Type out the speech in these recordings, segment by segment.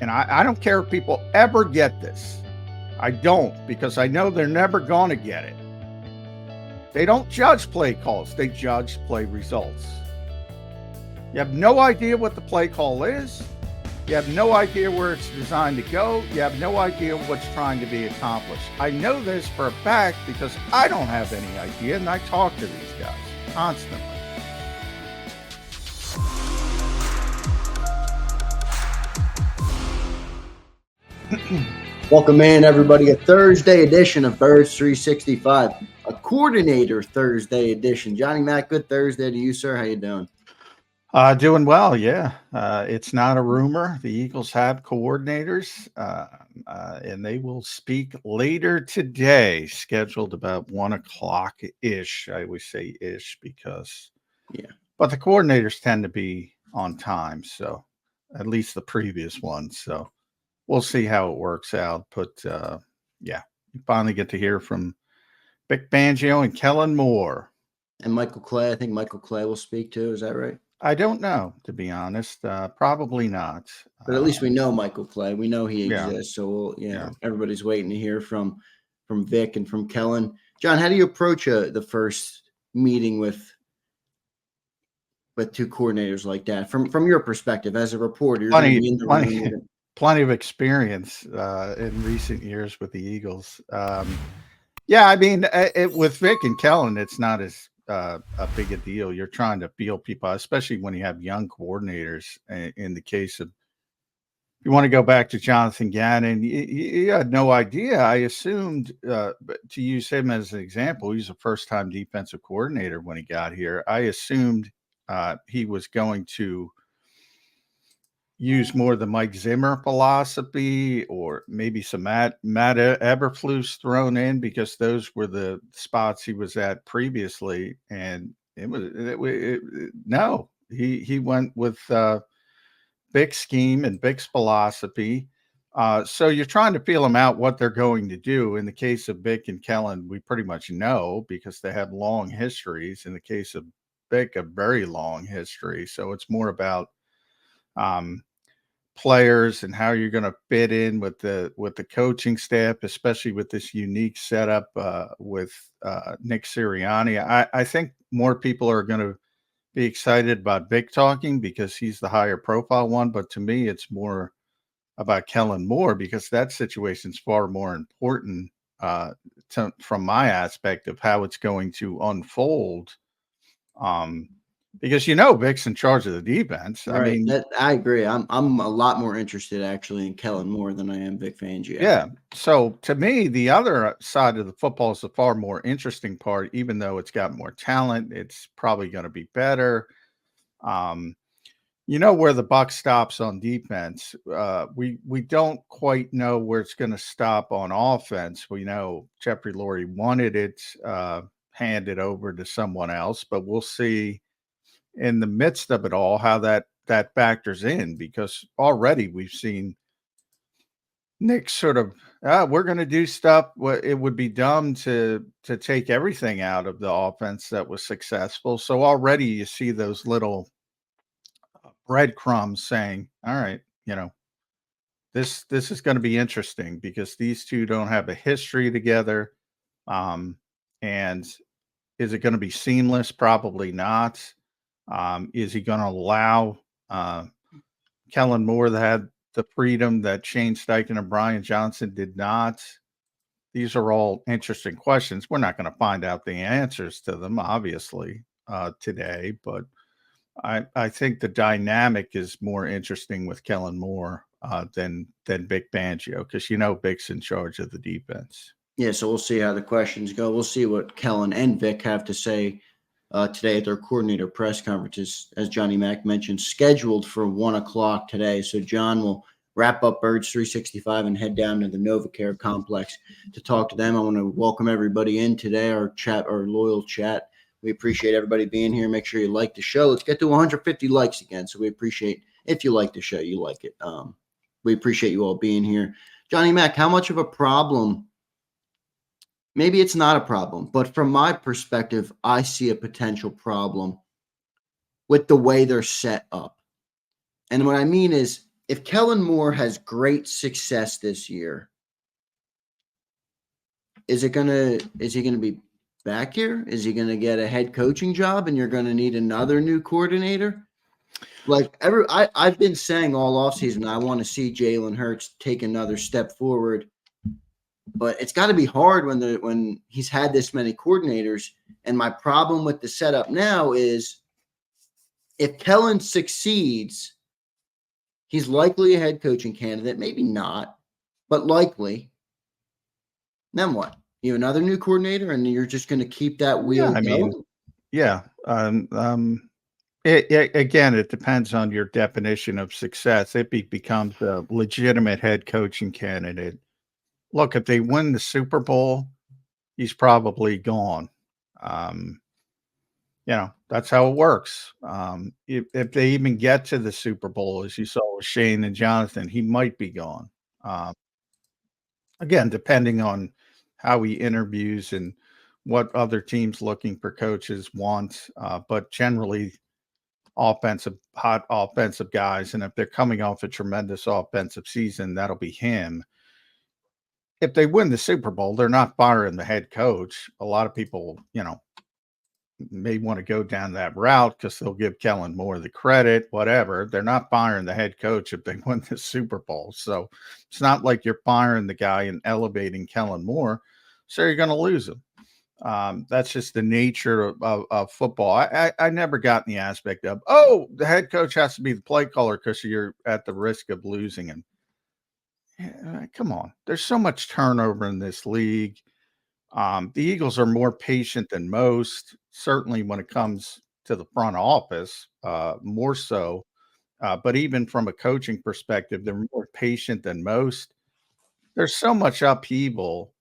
and I don't care if people ever get this. I don't, because I know they're never going to get it. They don't judge play calls. They judge play results. You have no idea what the play call is. You have no idea where it's designed to go. You have no idea what's trying to be accomplished. I know this for a fact because I don't have any idea, and I talk to these guys constantly. Welcome in, everybody. A Thursday edition of Birds 365, a coordinator Thursday edition. Johnny Mac, good Thursday to you, sir. How you doing? Doing well, yeah. It's not a rumor. The Eagles have coordinators, and they will speak later today, scheduled about 1 o'clock ish. I always say ish because, but the coordinators tend to be on time, so at least the previous ones. So we'll see how it works out. But yeah, you finally get to hear from Vic Fangio and Kellen Moore. And Michael Clay. I think Michael Clay will speak too. Is that right? I don't know, to be honest. Probably not. But at least we know Michael Clay. We know he exists. Yeah. So everybody's waiting to hear from Vic and from Kellen. John, how do you approach the first meeting with two coordinators like that from your perspective as a reporter? Plenty of experience in recent years with the Eagles. Yeah, I mean, with Vic and Kellen, it's not as a big a deal. You're trying to feel people, especially when you have young coordinators. In the case of, you want to go back to Jonathan Gannon, you had no idea. I assumed, to use him as an example, he's a first-time defensive coordinator when he got here. I assumed he was going to use more of the Mike Zimmer philosophy, or maybe some Matt Eberflus thrown in, because those were the spots he was at previously. And no, he went with big scheme and big philosophy. So you're trying to feel them out what they're going to do. In the case of Vic and Kellen, we pretty much know because they have long histories. In the case of Vic, a very long history. So it's more about players and how you're going to fit in with the coaching staff, especially with this unique setup with Nick Sirianni. I think more people are going to be excited about Vic talking because he's the higher profile one. But to me, it's more about Kellen Moore because that situation is far more important from my aspect of how it's going to unfold. Because Vic's in charge of the defense. Right. I mean, I agree. I'm a lot more interested actually in Kellen Moore than I am Vic Fangio. Yeah. So to me, the other side of the football is the far more interesting part. Even though it's got more talent, it's probably going to be better. Where the buck stops on defense. We don't quite know where it's going to stop on offense. We know Jeffrey Lurie wanted it handed over to someone else, but we'll see in the midst of it all how that factors in, because already we've seen Nick sort of, we're going to do stuff. It would be dumb to take everything out of the offense that was successful. So already you see those little breadcrumbs saying, all right, this is going to be interesting because these two don't have a history together. And is it going to be seamless? Probably not. Is he going to allow Kellen Moore that had the freedom that Shane Steichen and Brian Johnson did not? These are all interesting questions. We're not going to find out the answers to them, obviously, today. But I think the dynamic is more interesting with Kellen Moore than Vic Fangio, because Vic's in charge of the defense. Yeah, so we'll see how the questions go. We'll see what Kellen and Vic have to say today at their coordinator press conferences, as Johnny Mac mentioned, scheduled for 1 o'clock today. So John will wrap up Birds 365 and head down to the NovaCare complex to talk to them. I want to welcome everybody in today, our loyal chat. We appreciate everybody being here. Make sure you like the show. Let's get to 150 likes again. So we appreciate, if you like the show, you like it. We appreciate you all being here. Johnny Mac, how much of a problem? Maybe it's not a problem, but from my perspective, I see a potential problem with the way they're set up. And what I mean is, if Kellen Moore has great success this year, is he gonna be back here? Is he gonna get a head coaching job and you're gonna need another new coordinator? Like I've been saying all offseason, I want to see Jalen Hurts take another step forward, but it's got to be hard when he's had this many coordinators. And my problem with the setup now is if Kellen succeeds, he's likely a head coaching candidate, maybe not, but likely. Then what? You have another new coordinator, and you're just going to keep that wheel going? Yeah. Again, it depends on your definition of success. If he becomes a legitimate head coaching candidate, look, if they win the Super Bowl, he's probably gone. That's how it works. If they even get to the Super Bowl, as you saw with Shane and Jonathan, he might be gone. Again, depending on how he interviews and what other teams looking for coaches want. But generally, hot offensive guys. And if they're coming off a tremendous offensive season, that'll be him. If they win the Super Bowl, they're not firing the head coach. A lot of people, may want to go down that route because they'll give Kellen Moore the credit, whatever. They're not firing the head coach if they win the Super Bowl. So it's not like you're firing the guy and elevating Kellen Moore. So you're going to lose him. That's just the nature of football. I never got in the aspect of, the head coach has to be the play caller because you're at the risk of losing him. Come on. There's so much turnover in this league. The Eagles are more patient than most, certainly when it comes to the front office, more so. But even from a coaching perspective, they're more patient than most. There's so much upheaval.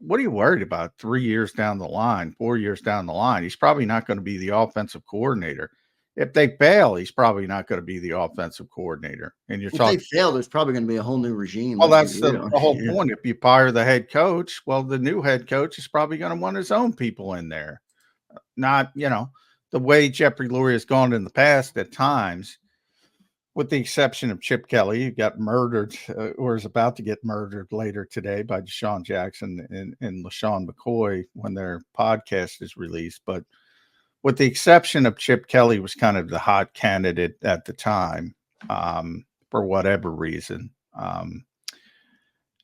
What are you worried about 3 years down the line, 4 years down the line? He's probably not going to be the offensive coordinator. If they fail, he's probably not going to be the offensive coordinator. And you're If talking, they fail, there's probably going to be a whole new regime. well, Let's that's be the real. whole Yeah. point. If you fire the head coach, well, the new head coach is probably going to want his own people in there. Not, the way Jeffrey Lurie has gone in the past at times, with the exception of Chip Kelly, who got murdered or is about to get murdered later today by Deshaun Jackson and LaShawn McCoy when their podcast is released. But with the exception of Chip Kelly was kind of the hot candidate at the time, for whatever reason.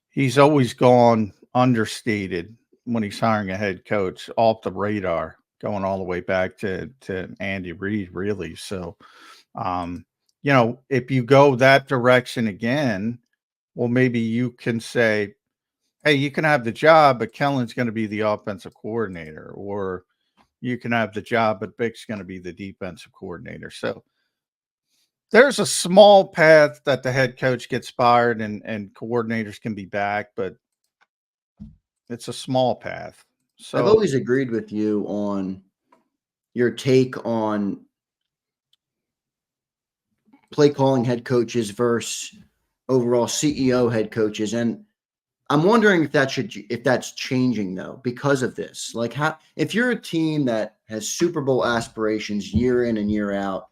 He's always gone understated when he's hiring a head coach, off the radar, going all the way back to Andy Reid, really. So, if you go that direction again, well, maybe you can say, hey, you can have the job, but Kellen's going to be the offensive coordinator, or you can have the job, but Vic's going to be the defensive coordinator. So there's a small path that the head coach gets fired and coordinators can be back, but it's a small path. So I've always agreed with you on your take on play calling head coaches versus overall CEO head coaches. And I'm wondering if that's changing though, because of this. Like if you're a team that has Super Bowl aspirations year in and year out,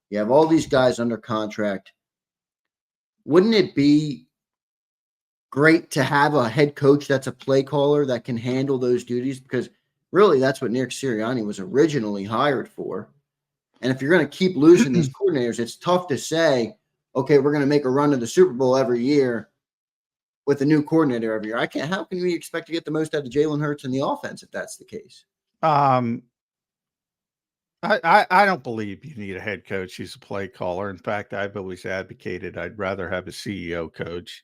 you have all these guys under contract, wouldn't it be great to have a head coach that's a play caller that can handle those duties? Because really that's what Nick Sirianni was originally hired for. And if you're going to keep losing these coordinators, it's tough to say, okay, we're going to make a run to the Super Bowl every year with a new coordinator every year. How can we expect to get the most out of Jalen Hurts in the offense if that's the case? I don't believe you need a head coach who's a play caller. In fact, I've always advocated I'd rather have a CEO coach,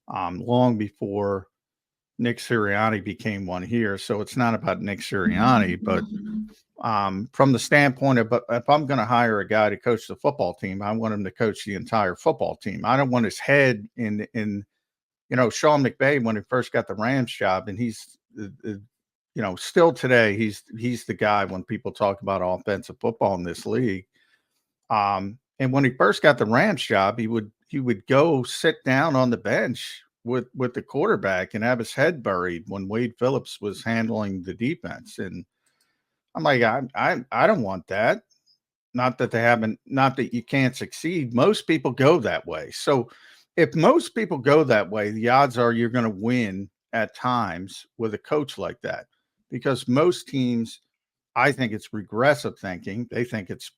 long before Nick Sirianni became one here. So it's not about Nick Sirianni, but from the standpoint of, if I'm going to hire a guy to coach the football team, I want him to coach the entire football team. I don't want his head in Sean McVay when he first got the Rams job, and he's still today, he's the guy when people talk about offensive football in this league. And when he first got the Rams job, he would go sit down on the bench with the quarterback and have his head buried when Wade Phillips was handling the defense. And I'm like, I don't want that. not that they haven't, not that you can't succeed. Most people go that way. So if most people go that way, the odds are you're going to win at times with a coach like that, because most teams, I think it's regressive thinking. They think it's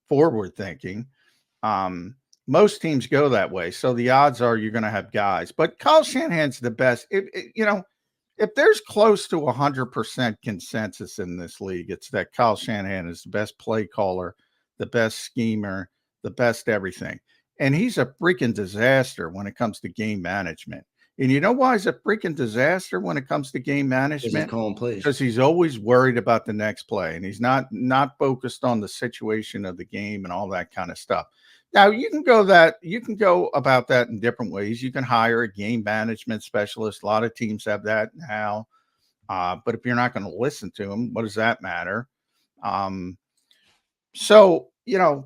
forward thinking. Um, Most teams go that way. So the odds are you're going to have guys. But Kyle Shanahan's the best. If there's close to 100% consensus in this league, it's that Kyle Shanahan is the best play caller, the best schemer, the best everything. And he's a freaking disaster when it comes to game management. And you know why he's a freaking disaster when it comes to game management? Because he's always worried about the next play, and he's not focused on the situation of the game and all that kind of stuff. Now you can go about that in different ways. You can hire a game management specialist. A lot of teams have that now. But if you're not going to listen to them, what does that matter? So, you're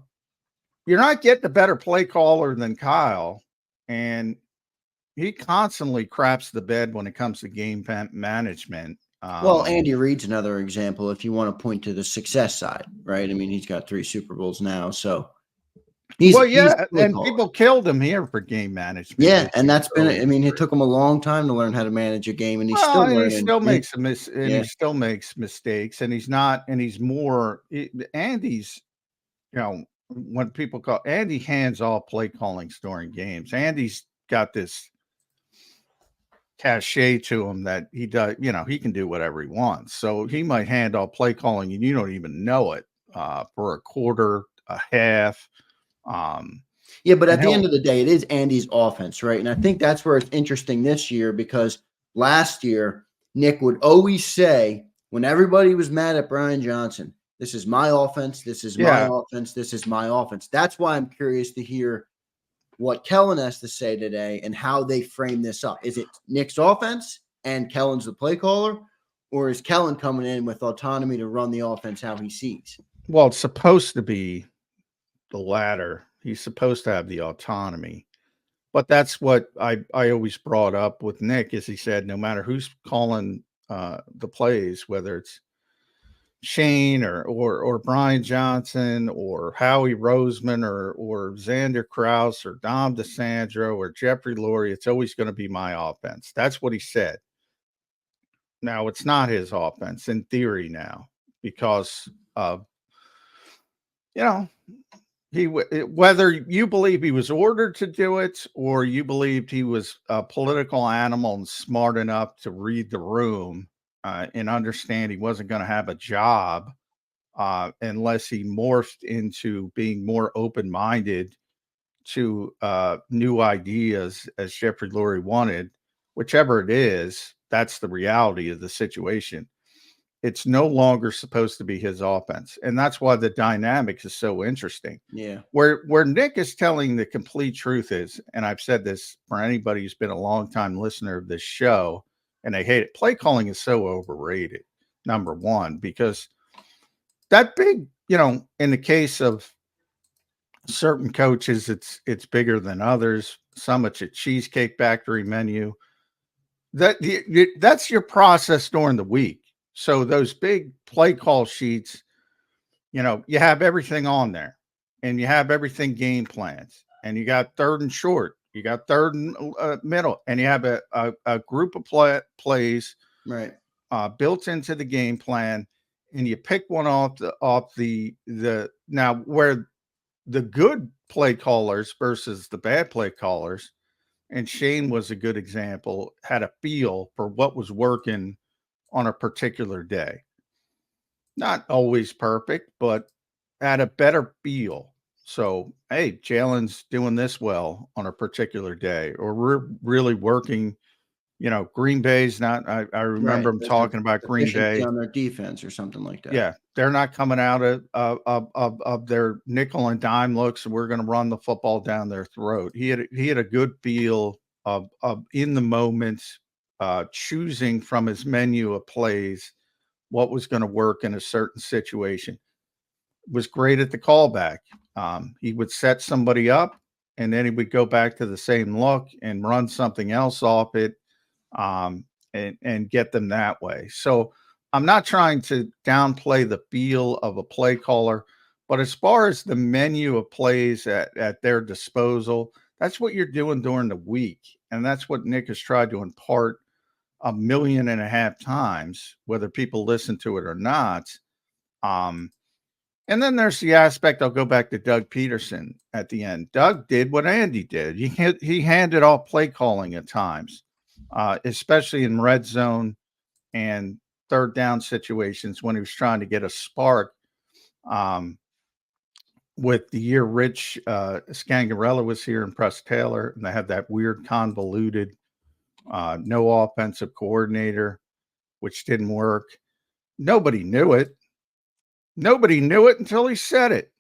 not getting a better play caller than Kyle, and he constantly craps the bed when it comes to game management. Well, Andy Reid's another example if you want to point to the success side, right? I mean, he's got 3 Super Bowls now, so and people killed him here for game management. Yeah, and that's been, I mean, it took him a long time to learn how to manage a game, and he's still learning. He still makes he still makes mistakes, and he's more Andy's, when people call Andy hands-off play callings during games. Andy's got this cachet to him that he does, he can do whatever he wants. So he might hand off play calling and you don't even know it for a quarter, a half. Yeah, but at the end of the day, it is Andy's offense, right? And I think that's where it's interesting this year, because last year, Nick would always say, when everybody was mad at Brian Johnson, this is my offense, this is my offense, this is my offense. That's why I'm curious to hear what Kellen has to say today and how they frame this up. Is it Nick's offense and Kellen's the play caller, or is Kellen coming in with autonomy to run the offense how he sees? Well, it's supposed to be the latter. He's supposed to have the autonomy. But that's what I always brought up with Nick, is he said no matter who's calling the plays, whether it's Shane or Brian Johnson or Howie Roseman or Xander Krause or Dom DeSandro or Jeffrey Lurie, it's always going to be my offense. That's what he said. Now, it's not his offense in theory now, because of, whether you believe he was ordered to do it or you believed he was a political animal and smart enough to read the room and understand he wasn't going to have a job unless he morphed into being more open-minded to new ideas, as Jeffrey Lurie wanted. Whichever it is, that's the reality of the situation. It's no longer supposed to be his offense. And that's why the dynamic is so interesting. Yeah. Where Nick is telling the complete truth is, and I've said this for anybody who's been a long time listener of this show, and they hate it. Play calling is so overrated, number one, because that big, in the case of certain coaches, it's bigger than others. Some it's a Cheesecake Factory menu. That's your process during the week. So those big play call sheets, you have everything on there, and you have everything game plans, and you got third and short, you got third and middle, and you have a group of plays right built into the game plan, and you pick one off the now where the good play callers versus the bad play callers, and Shane was a good example, had a feel for what was working on a particular day. Not always perfect, but had a better feel. So, hey, Jalen's doing this well on a particular day, or we're really working. Green Bay's not. I remember him talking about Green Bay on their defense or something like that. Yeah, they're not coming out of their nickel and dime looks, and we're going to run the football down their throat. He had a good feel of in the moment, choosing from his menu of plays what was going to work in a certain situation. Was great at the callback. He would set somebody up, and then he would go back to the same look and run something else off it, and get them that way. So I'm not trying to downplay the feel of a play caller, but as far as the menu of plays at their disposal, that's what you're doing during the week. And that's what Nick has tried to impart 1.5 million times, whether people listen to it or not. And then there's the aspect, I'll go back to Doug Peterson at the end. Doug did what Andy did. He handed off play calling at times, especially in red zone and third down situations when he was trying to get a spark. With the year Rich Scangarella was here and Press Taylor, and they had that weird convoluted no offensive coordinator, which didn't work. Nobody knew it. Nobody knew it until he said it.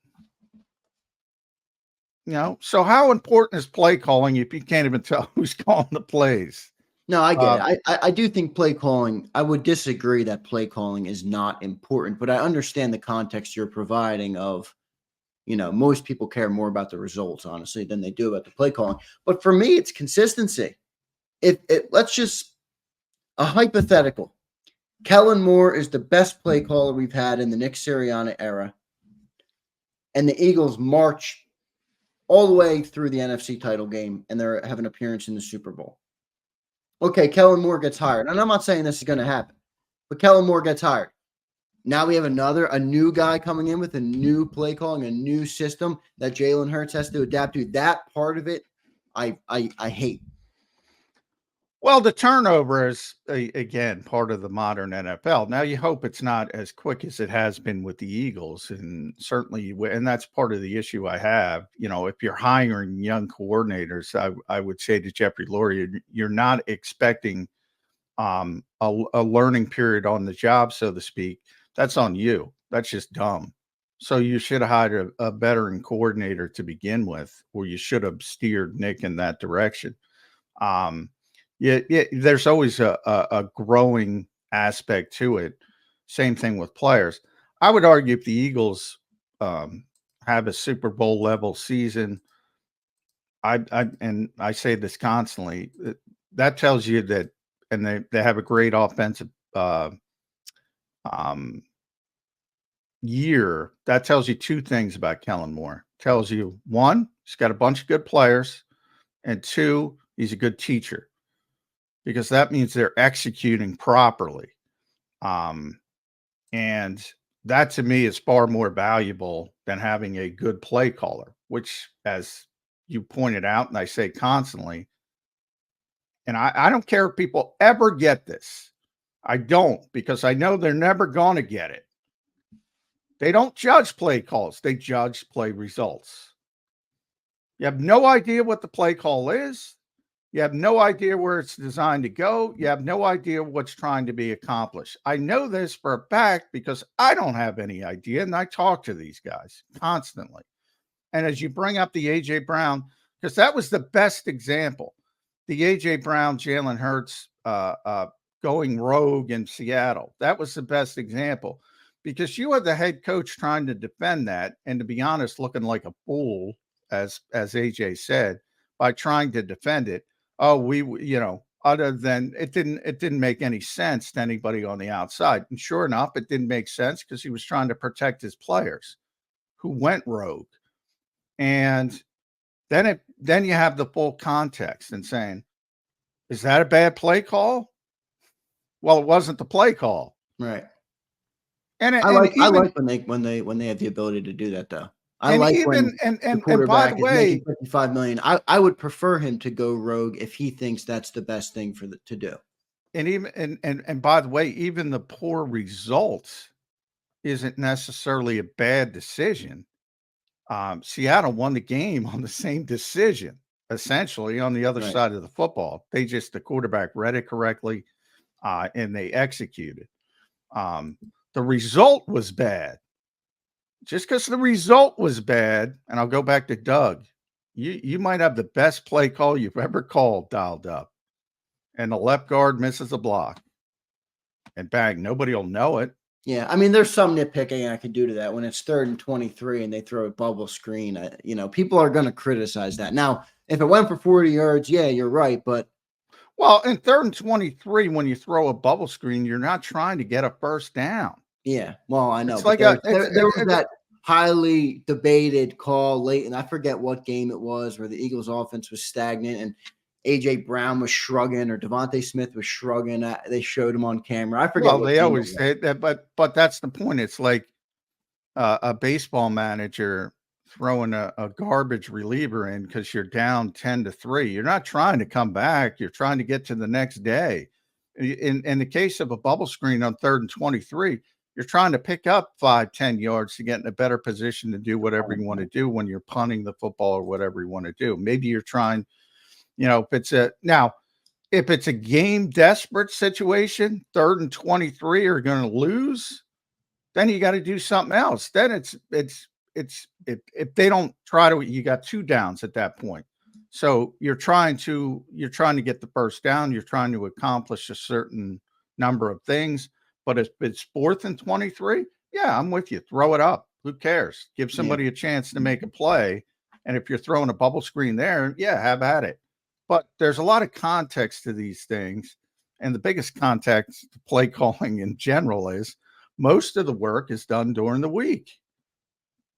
So how important is play calling if you can't even tell who's calling the plays? No, I get it. I do think play calling, I would disagree that play calling is not important, but I understand the context you're providing of, most people care more about the results, honestly, than they do about the play calling. But for me, it's consistency. Let's just a hypothetical. Kellen Moore is the best play caller we've had in the Nick Sirianni era, and the Eagles march all the way through the NFC title game, and they have an appearance in the Super Bowl. Okay, Kellen Moore gets hired, and I'm not saying this is going to happen, but Kellen Moore gets hired. Now we have a new guy coming in with a new play calling, a new system that Jalen Hurts has to adapt to. That part of it, I hate. Well, the turnover is, again, part of the modern NFL. Now, you hope it's not as quick as it has been with the Eagles, and certainly, and that's part of the issue I have. If you're hiring young coordinators, I would say to Jeffrey Lurie, you're not expecting a learning period on the job, so to speak. That's on you. That's just dumb. So you should have hired a veteran coordinator to begin with, or you should have steered Nick in that direction. Yeah, there's always a growing aspect to it. Same thing with players. I would argue if the Eagles have a Super Bowl level season, I say this constantly, that tells you that, and they have a great offensive year. That tells you two things about Kellen Moore. Tells you, one, he's got a bunch of good players, and two, he's a good teacher, because that means they're executing properly. And that to me is far more valuable than having a good play caller, which, as you pointed out, and I say constantly, and I don't care if people ever get this. I don't, because I know they're never going to get it. They don't judge play calls. They judge play results. You have no idea what the play call is. You have no idea where it's designed to go. You have no idea what's trying to be accomplished. I know this for a fact because I don't have any idea, and I talk to these guys constantly. And as you bring up the A.J. Brown, because that was the best example, the A.J. Brown, Jalen Hurts going rogue in Seattle. That was the best example, because you had the head coach trying to defend that, and to be honest, looking like a fool, as A.J. said, by trying to defend it. Other than it didn't make any sense to anybody on the outside. And sure enough, it didn't make sense because he was trying to protect his players who went rogue. And then you have the full context and saying, is that a bad play call? Well, it wasn't the play call. Right. And I like when they have the ability to do that, though. I like when the quarterback is making $55 million. I would prefer him to go rogue if he thinks that's the best thing to do. And by the way, even the poor results isn't necessarily a bad decision. Seattle won the game on the same decision, essentially, on the other side of the football. The quarterback read it correctly, and they executed. The result was bad. Just because the result was bad, and I'll go back to Doug, you might have the best play call you've ever called dialed up, and the left guard misses a block, and bang, nobody will know it. Yeah, I mean, there's some nitpicking I could do to that when it's 3rd and 23 and they throw a bubble screen. People are going to criticize that. Now, if it went for 40 yards, yeah, you're right, but Well, in 3rd and 23, when you throw a bubble screen, you're not trying to get a first down. Yeah, well, I know. It's But like there was that highly debated call late, and I forget what game it was, where the Eagles offense was stagnant and A.J. Brown was shrugging or Devontae Smith was shrugging. They showed him on camera. I forget. Well, they always say that, but that's the point. It's like a baseball manager throwing a garbage reliever in because you're down 10-3. You're not trying to come back. You're trying to get to the next day. In the case of a bubble screen on 3rd and 23, you're trying to pick up 5-10 yards to get in a better position to do whatever you want to do when you're punting the football or whatever you want to do. Maybe you're trying, if it's a game desperate situation, 3rd and 23 are going to lose, then you got to do something else. Then if they don't try to, you got 2 downs at that point. So you're trying to get the first down. You're trying to accomplish a certain number of things. But if it's 4th and 23, yeah, I'm with you. Throw it up. Who cares? Give somebody a chance to make a play. And if you're throwing a bubble screen there, yeah, have at it. But there's a lot of context to these things. And the biggest context to play calling in general is most of the work is done during the week.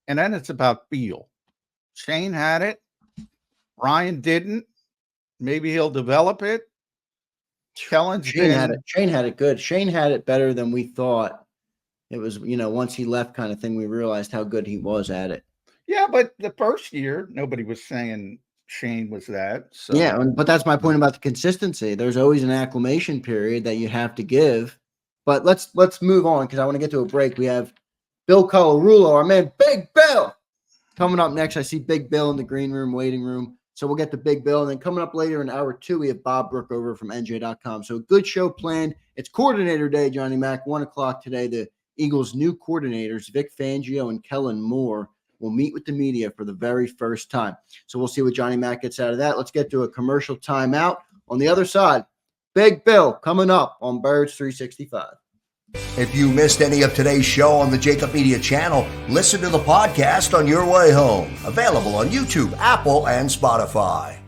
And then it's about feel. Shane had it. Ryan didn't. Maybe he'll develop it. Kellen had it. Shane had it good. Shane had it better than we thought. It was, once he left kind of thing, we realized how good he was at it. Yeah, but the first year, nobody was saying Shane was that. So. Yeah, but that's my point about the consistency. There's always an acclimation period that you have to give. But let's move on because I want to get to a break. We have Bill Colarulo, our man, Big Bill, coming up next. I see Big Bill in the green room, waiting room. So we'll get to Big Bill. And then coming up later in hour 2, we have Bob Brookover from NJ.com. So good show planned. It's coordinator day, Johnny Mac, 1 o'clock today. The Eagles' new coordinators, Vic Fangio and Kellen Moore, will meet with the media for the very first time. So we'll see what Johnny Mac gets out of that. Let's get to a commercial timeout. On the other side, Big Bill coming up on Birds 365. If you missed any of today's show on the JAKIB Media channel, listen to the podcast on your way home. Available on YouTube, Apple, and Spotify.